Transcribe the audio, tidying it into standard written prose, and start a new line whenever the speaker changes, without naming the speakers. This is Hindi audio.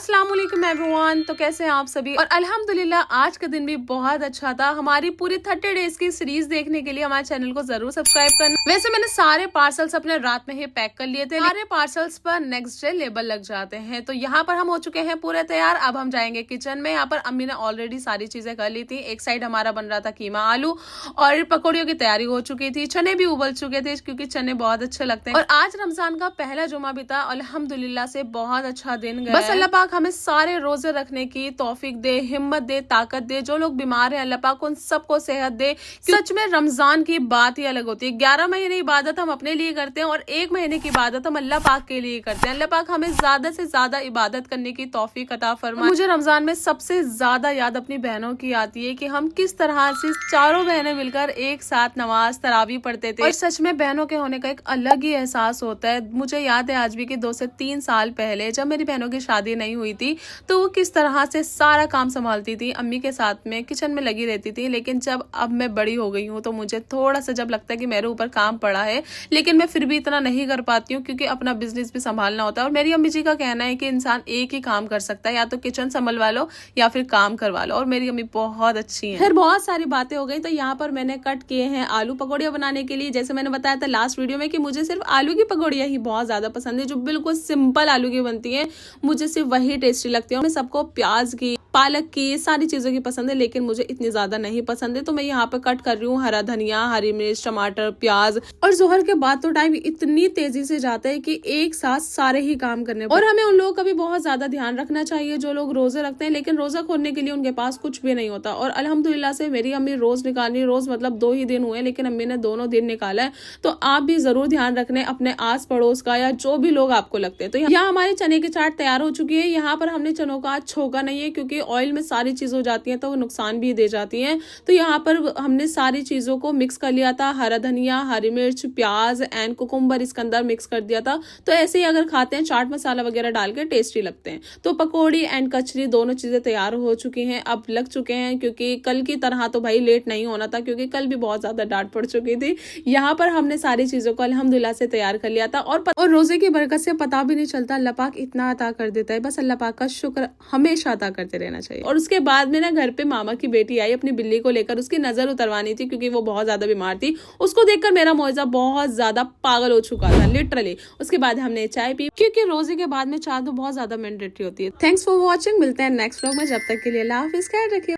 अस्सलाम वालेकुम एवरीवन। तो कैसे हैं आप सभी। और अल्हम्दुलिल्लाह आज का दिन भी बहुत अच्छा था। हमारी पूरी 30 डेज की सीरीज देखने के लिए हमारे चैनल को जरूर सब्सक्राइब करना। वैसे मैंने सारे पार्सल्स अपने रात में ही पैक कर लिए थे। सारे पार्सल्स पर नेक्स्ट डे लेबल लग जाते हैं। तो यहाँ पर हम हो चुके हैं पूरे तैयार। अब हम जाएंगे किचन में। यहाँ पर अम्मी ने ऑलरेडी सारी चीजें कर ली थी। एक साइड हमारा बन रहा था कीमा आलू और पकौड़ियों की तैयारी हो चुकी थी। चने भी उबल चुके थे क्योंकि चने बहुत अच्छे लगते हैं। और आज रमजान का पहला जुमा भी था। अल्हम्दुलिल्लाह से बहुत अच्छा दिन गया। बस अल्लाह पाक हमें सारे रोजे रखने की तौफीक दे, हिम्मत दे, ताकत दे। जो लोग बीमार हैं अल्लाह पाक उन सबको सेहत दे। सच में रमजान की बात ही अलग होती है। 11 महीने इबादत हम अपने लिए करते हैं और 1 महीने की इबादत हम अल्लाह पाक के लिए करते हैं। अल्लाह पाक हमें ज्यादा से ज्यादा इबादत करने की तौफीक अता फरमाए। मुझे रमजान में सबसे ज्यादा याद अपनी बहनों की आती है कि हम किस तरह से चारों बहनें मिलकर एक साथ नमाज तरावी पढ़ते थे। और सच में बहनों के होने का एक अलग ही एहसास होता है। मुझे याद है आज भी कि 2 से 3 साल पहले जब मेरी बहनों की शादी नहीं हुई थी तो वो किस तरह से सारा काम संभालती थी। अम्मी के साथ में किचन में लगी रहती थी। लेकिन जब अब मैं बड़ी हो गई हूँ तो मुझे थोड़ा सा जब लगता है कि मेरे ऊपर काम पड़ा है, लेकिन मैं फिर भी इतना नहीं कर पाती हूँ क्योंकि अपना बिजनेस भी संभालना होता है। और मेरी अम्मी जी का कहना है कि इंसान एक ही काम कर सकता है, या तो किचन संभलवा लो या फिर काम करवा लो। और मेरी अम्मी बहुत अच्छी है। फिर बहुत सारी बातें हो गई। तो यहाँ पर मैंने कट किए हैं आलू पकौड़ियाँ बनाने के लिए। जैसे मैंने बताया था लास्ट वीडियो में कि मुझे सिर्फ आलू की पकौड़ियाँ ही बहुत ज्यादा पसंद है, जो बिल्कुल सिंपल आलू की बनती है। मुझे सिर्फ वही टेस्टी लगती है। मैं सबको प्याज की, पालक की, सारी चीजों की पसंद है, लेकिन मुझे इतनी ज्यादा नहीं पसंद है। तो मैं यहाँ पे कट कर रही हूँ हरा धनिया, हरी मिर्च, टमाटर, प्याज। और जोहर के बाद तो टाइम इतनी तेजी से जाता है कि एक साथ सारे ही काम करने और हमें उन लोगों का भी बहुत ज्यादा ध्यान रखना चाहिए जो लोग रोजे रखते हैं लेकिन रोजा खोलने के लिए उनके पास कुछ भी नहीं होता। और अल्हम्दुलिल्लाह से मेरी अम्मी रोज निकाल रही, रोज मतलब 2 ही दिन हुए लेकिन अम्मी ने दोनों दिन निकाला है। तो आप भी जरूर ध्यान रखने अपने आस पड़ोस का या जो भी लोग आपको लगते हैं। तो यहाँ हमारी चने की चाट तैयार हो चुकी है। यहाँ पर हमने चनों का आज छोका नहीं है क्योंकि ऑयल में सारी चीज हो जाती है तो वो नुकसान भी दे जाती हैं। तो यहाँ पर हमने सारी चीजों को मिक्स कर लिया था। हरा धनिया, हरी मिर्च, प्याज एंड कुकुम्बर इसके अंदर मिक्स कर दिया था। तो ऐसे ही अगर खाते हैं चाट मसाला वगैरह डाल के टेस्टी लगते हैं। तो पकौड़ी एंड कचरी दोनों चीजें तैयार हो चुकी हैं, अब लग चुके हैं क्योंकि कल की तरह तो भाई लेट नहीं होना था क्योंकि कल भी बहुत ज्यादा डांट पड़ चुकी थी। यहाँ पर हमने सारी चीजों को अल्हम्दुलिल्लाह से तैयार कर लिया था। और रोजे की बरकत से पता भी नहीं चलता, अल्लाह पाक इतना अता कर देता है। बस अल्लाह पाक का शुक्र हमेशा अता करते रहना चाहिए। और उसके बाद में ना घर पे मामा की बेटी आई अपनी बिल्ली को लेकर, उसकी नजर उतरवानी थी क्योंकि वो बहुत ज्यादा बीमार थी। उसको देखकर मेरा मौजा बहुत ज्यादा पागल हो चुका था लिटरली। उसके बाद हमने चाय पी क्योंकि रोजे के बाद में चाय तो बहुत ज्यादा मैंडेटरी होती है। Thanks for watching. मिलते हैं नेक्स्ट व्लॉग में। जब तक के लिए अल्लाह हाफिज, ख्याल रखिए।